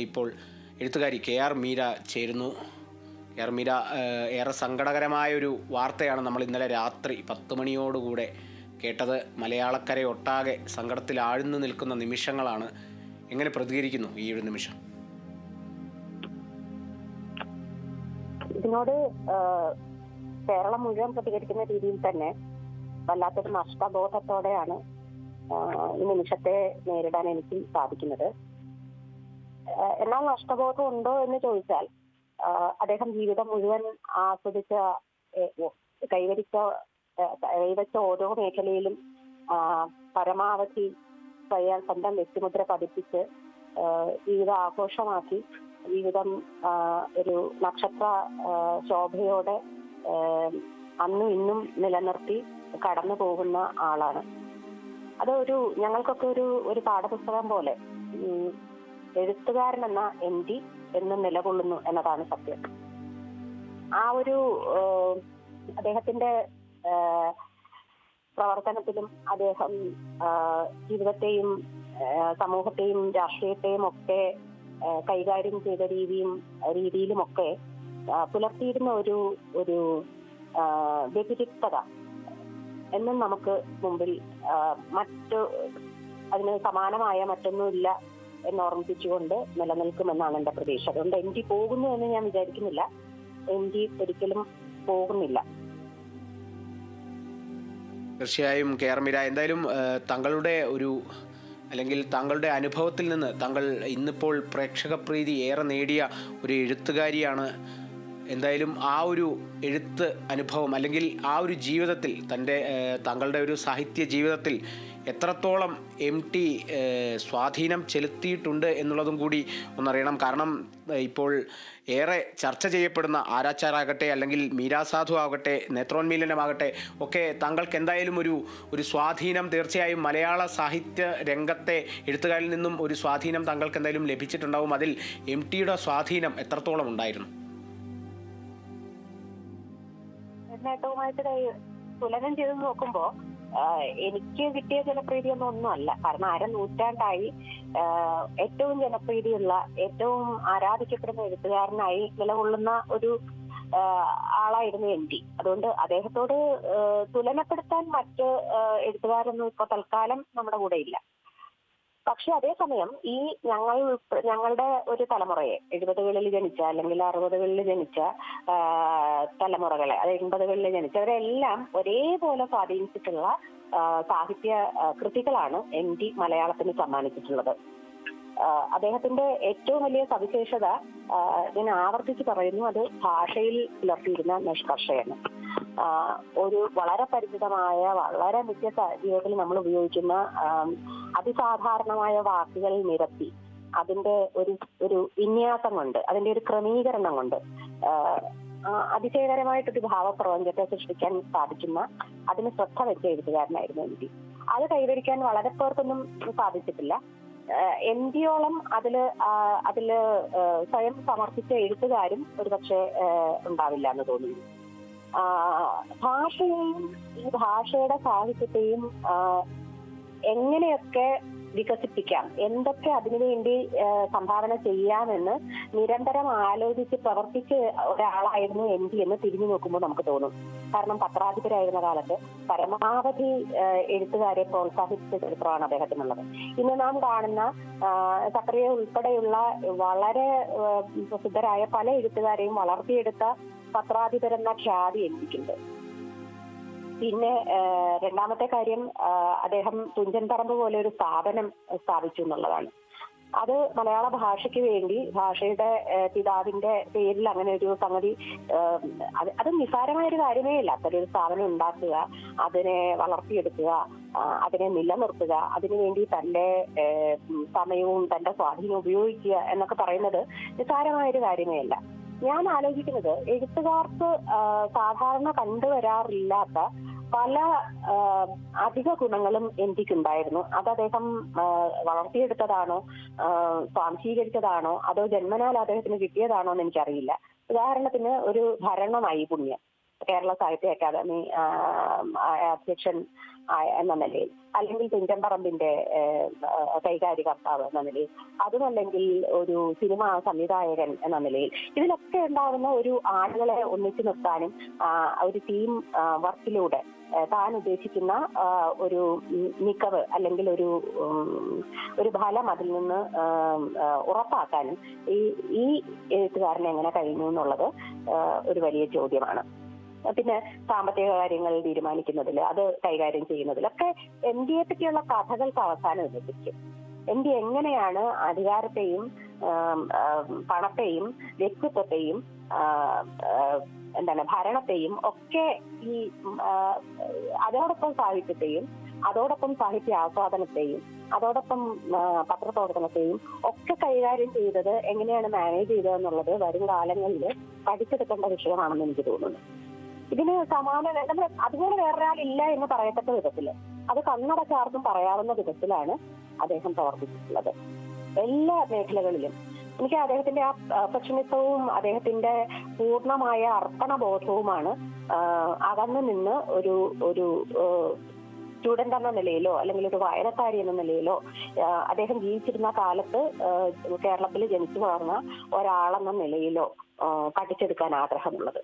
ഇപ്പോൾ എഴുത്തുകാരി KR മീര ചേരുന്നു. KR മീര, ഏറെ സങ്കടകരമായൊരു വാർത്തയാണ് നമ്മൾ ഇന്നലെ രാത്രി 10 മണിയോടുകൂടെ കേട്ടത്. മലയാളക്കരയൊട്ടാകെ സങ്കടത്തിൽ ആഴ്ന്നു നിൽക്കുന്ന നിമിഷങ്ങളാണ്. എങ്ങനെ പ്രതികരിക്കുന്നു ഈ ഒരു നിമിഷം? ഇതിനോട് കേരളം മുഴുവൻ പ്രതികരിക്കുന്ന രീതിയിൽ തന്നെ വല്ലാത്തൊരു നഷ്ടബോധത്തോടെയാണ് ഈ നിമിഷത്തെ നേരിടാൻ എനിക്ക് സാധിക്കുന്നത്. എന്നാൽ നഷ്ടബോധം ഉണ്ടോ എന്ന് ചോദിച്ചാൽ, അദ്ദേഹം ജീവിതം മുഴുവൻ ആസ്വദിച്ച കൈവരിച്ച ഓരോ മേഖലയിലും പരമാവധി സ്വന്തം വ്യക്തിമുദ്ര പതിപ്പിച്ച് ജീവിതം ആഘോഷമാക്കി, ജീവിതം ഒരു നക്ഷത്ര ശോഭയോടെ അന്നും ഇന്നും നിലനിർത്തി കടന്നു പോകുന്ന ആളാണ്. അത് ഞങ്ങൾക്കൊക്കെ ഒരു പാഠപുസ്തകം പോലെ എഴുത്തുകാരൻ എന്ന MT എന്നും നിലകൊള്ളുന്നു എന്നതാണ് സത്യം. ആ ഒരു അദ്ദേഹത്തിന്റെ പ്രവർത്തനത്തിലും അദ്ദേഹം ജീവിതത്തെയും സമൂഹത്തെയും രാഷ്ട്രീയത്തെയും ഒക്കെ കൈകാര്യം ചെയ്ത രീതിയിലുമൊക്കെ പുലർത്തിയിരുന്ന ഒരു വ്യതിരിക്തത എന്നും നമുക്ക് മുമ്പിൽ അതിന് സമാനമായ മറ്റൊന്നുമില്ല എന്നോർമ്മിപ്പിച്ചുകൊണ്ട് നിലനിൽക്കുമെന്നാണ് എന്റെ പ്രതീക്ഷ. അതുകൊണ്ട് MT പോകുന്നു എന്ന് ഞാൻ വിചാരിക്കുന്നില്ല. MT ഒരിക്കലും പോകുന്നില്ല. തീർച്ചയായും KR മീര, എന്തായാലും താങ്കളുടെ അനുഭവത്തിൽ നിന്ന് താങ്കൾ ഇന്നിപ്പോൾ പ്രേക്ഷക പ്രീതി ഏറെ നേടിയ ഒരു എഴുത്തുകാരിയാണ്. എന്തായാലും ആ ഒരു എഴുത്ത് അനുഭവം അല്ലെങ്കിൽ ആ ഒരു ജീവിതത്തിൽ താങ്കളുടെ ഒരു സാഹിത്യ ജീവിതത്തിൽ എത്രത്തോളം MT സ്വാധീനം ചെലുത്തിയിട്ടുണ്ട് എന്നുള്ളതും കൂടി ഒന്നറിയണം. കാരണം ഇപ്പോൾ ഏറെ ചർച്ച ചെയ്യപ്പെടുന്ന ആരാച്ചാറാകട്ടെ അല്ലെങ്കിൽ മീരാ സാധു ആകട്ടെ നേത്രോന്മീലനമാകട്ടെ ഒക്കെ താങ്കൾക്ക് എന്തായാലും ഒരു സ്വാധീനം തീർച്ചയായും മലയാള സാഹിത്യ രംഗത്തെ എഴുത്തുകാരിൽ നിന്നും ഒരു സ്വാധീനം താങ്കൾക്ക് എന്തായാലും ലഭിച്ചിട്ടുണ്ടാവും. അതിൽ MTയുടെ സ്വാധീനം എത്രത്തോളം ഉണ്ടായിരുന്നു? നേട്ടവുമായിട്ട് തുലനം ചെയ്ത് നോക്കുമ്പോ എനിക്ക് കിട്ടിയ ജനപ്രീതിയൊന്നും അല്ല. കാരണം നൂറ്റാണ്ടായി ഏറ്റവും ജനപ്രീതിയുള്ള, ഏറ്റവും ആരാധിക്കപ്പെടുന്ന എഴുത്തുകാരനായി നിലകൊള്ളുന്ന ഒരു ആളായിരുന്നു MT. അതുകൊണ്ട് അദ്ദേഹത്തോട് തുലനപ്പെടുത്താൻ മറ്റ് എഴുത്തുകാരൊന്നും ഇപ്പൊ തൽക്കാലം നമ്മുടെ കൂടെ ഇല്ല. പക്ഷെ അതേസമയം ഈ ഞങ്ങളുടെ ഒരു തലമുറയെ, 70കളിൽ ജനിച്ച അല്ലെങ്കിൽ 60കളിൽ ജനിച്ച തലമുറകളെ, അത് 80കളിൽ ജനിച്ചവരെല്ലാം ഒരേപോലെ സ്വാധീനിച്ചിട്ടുള്ള സാഹിത്യ കൃതികളാണ് MT മലയാളത്തിന് സമ്മാനിച്ചിട്ടുള്ളത്. അദ്ദേഹത്തിന്റെ ഏറ്റവും വലിയ സവിശേഷത ഞാൻ ആവർത്തിച്ച് പറയുന്നു, അത് ഭാഷയിൽ പുലർത്തിയിരുന്ന നിഷ്കർഷയാണ്. ഒരു വളരെ പരിചിതമായ, വളരെ നിത്യ ജീവിതത്തിൽ നമ്മൾ ഉപയോഗിക്കുന്ന അതിസാധാരണമായ വാക്കുകൾ നിരത്തി അതിന്റെ ഒരു വിന്യാസം കൊണ്ട്, അതിന്റെ ഒരു ക്രമീകരണം കൊണ്ട് അതിശയകരമായിട്ടൊരു ഭാവപ്രപഞ്ചത്തെ സൃഷ്ടിക്കാൻ സാധിക്കുന്ന, അതിന് ശ്രദ്ധ വെച്ച എഴുത്തുകാരനായിരുന്നു MT. അത് കൈവരിക്കാൻ വളരെ പേർക്കൊന്നും സാധിച്ചിട്ടില്ല. MTയോളം അതില് സ്വയം സമർപ്പിച്ച എഴുത്തുകാരും ഒരുപക്ഷെ ഉണ്ടാവില്ല എന്ന് തോന്നുന്നു. ഭാഷയെയും ഈ ഭാഷയുടെ സാഹിത്യത്തെയും എങ്ങനെയൊക്കെ വികസിപ്പിക്കാം, എന്തൊക്കെ അതിനുവേണ്ടി സംഭാവന ചെയ്യാമെന്ന് നിരന്തരം ആലോചിച്ച് പ്രവർത്തിച്ച ഒരാളായിരുന്നു MT എന്ന് തിരിഞ്ഞു നോക്കുമ്പോൾ നമുക്ക് തോന്നും. കാരണം പത്രാധിപരായിരുന്ന കാലത്ത് പരമാവധി എഴുത്തുകാരെ പ്രോത്സാഹിപ്പിച്ച ചരിത്രമാണ് അദ്ദേഹത്തിനുള്ളത്. ഇന്ന് നാം കാണുന്ന സക്രിയ ഉൾപ്പെടെയുള്ള വളരെ പ്രസിദ്ധരായ പല എഴുത്തുകാരെയും വളർത്തിയെടുത്ത പത്രാധിപരെന്ന ഖ്യാതി MTക്കുണ്ട്. പിന്നെ രണ്ടാമത്തെ കാര്യം, അദ്ദേഹം തുഞ്ചൻ പറമ്പ് പോലെ ഒരു സ്ഥാപനം സ്ഥാപിച്ചു എന്നുള്ളതാണ്. അത് മലയാള ഭാഷയ്ക്ക് വേണ്ടി, ഭാഷയുടെ പിതാവിന്റെ പേരിൽ അങ്ങനെ ഒരു സംഗതി, അത് നിസ്സാരമായൊരു കാര്യമേ ഇല്ല. അത്തരൊരു സ്ഥാപനം ഉണ്ടാക്കുക, അതിനെ വളർത്തിയെടുക്കുക, അതിനെ നിലനിർത്തുക, അതിനുവേണ്ടി തന്റെ സമയവും തന്റെ സ്വാധീനവും ഉപയോഗിക്കുക എന്നൊക്കെ പറയുന്നത് നിസ്സാരമായൊരു കാര്യമേ അല്ല. ഞാൻ ആലോചിക്കുന്നത്, എഴുത്തുകാർക്ക് സാധാരണ കണ്ടുവരാറില്ലാത്ത പല അധിക ഗുണങ്ങളും MTക്കുണ്ടായിരുന്നു. അത് അദ്ദേഹം വളർത്തിയെടുത്തതാണോ, സ്വാംശീകരിച്ചതാണോ, അതോ ജന്മനാൽ അദ്ദേഹത്തിന് കിട്ടിയതാണോ എന്ന് എനിക്കറിയില്ല. ഉദാഹരണത്തിന് ഒരു ഭരണ നൈപുണ്യം. കേരള സാഹിത്യ അക്കാദമി അധ്യക്ഷൻ എന്ന നിലയിൽ, അല്ലെങ്കിൽ തുഞ്ചൻപറമ്പിന്റെ കൈകാര്യകർത്താവ് എന്ന നിലയിൽ, അതുമല്ലെങ്കിൽ ഒരു സിനിമാ സംവിധായകൻ എന്ന നിലയിൽ, ഇതിലൊക്കെ ഉണ്ടാകുന്ന ഒരു ആളുകളെ ഒന്നിച്ചു നിർത്താനും ഒരു ടീം വർക്കിലൂടെ താൻ ഉദ്ദേശിക്കുന്ന ഒരു മികവ് അല്ലെങ്കിൽ ഒരു ഫലം അതിൽ നിന്ന് ഉറപ്പാക്കാനും ഈ എഴുത്തുകാരന് എങ്ങനെ കഴിഞ്ഞു എന്നുള്ളത് ഒരു വലിയ ചോദ്യമാണ്. പിന്നെ സാമ്പത്തിക കാര്യങ്ങൾ തീരുമാനിക്കുന്നതിൽ, അത് കൈകാര്യം ചെയ്യുന്നതിലൊക്കെ എൻ ഡി എ പറ്റിയുള്ള കഥകൾക്ക് അവസാനം എത്തിക്കും. എൻ ഡി എങ്ങനെയാണ് അധികാരത്തെയും പണത്തെയും വ്യക്തിത്വത്തെയും ഭരണത്തെയും ഒക്കെ ഈ അതോടൊപ്പം സാഹിത്യത്തെയും അതോടൊപ്പം സാഹിത്യ ആസ്വാദനത്തെയും അതോടൊപ്പം പത്രപ്രവർത്തനത്തെയും ഒക്കെ കൈകാര്യം ചെയ്തത്, എങ്ങനെയാണ് മാനേജ് ചെയ്തതെന്നുള്ളത് വരും കാലങ്ങളിൽ പഠിച്ചെടുക്കേണ്ട വിഷയമാണെന്ന് എനിക്ക് തോന്നുന്നു. ഇതിന് നമ്മൾ അതുപോലെ വേറൊരാളില്ല എന്ന് പറയത്തക്ക വിധത്തില്, അത് കണ്ണടച്ചാർക്കും പറയാവുന്ന വിധത്തിലാണ് അദ്ദേഹം പ്രവർത്തിച്ചിട്ടുള്ളത് എല്ലാ മേഖലകളിലും. എനിക്ക് അദ്ദേഹത്തിന്റെ ആ പെർഫെക്ഷനിസവും അദ്ദേഹത്തിന്റെ പൂർണ്ണമായ അർപ്പണബോധവുമാണ് അകന്നു നിന്ന് ഒരു സ്റ്റുഡന്റ് എന്ന നിലയിലോ അല്ലെങ്കിൽ ഒരു വായനക്കാരി എന്ന നിലയിലോ അദ്ദേഹം ജീവിച്ചിരുന്ന കാലത്ത് കേരളത്തിൽ ജനിച്ചു വളർന്ന ഒരാളെന്ന നിലയിലോ പഠിച്ചെടുക്കാൻ ആഗ്രഹമുള്ളത്.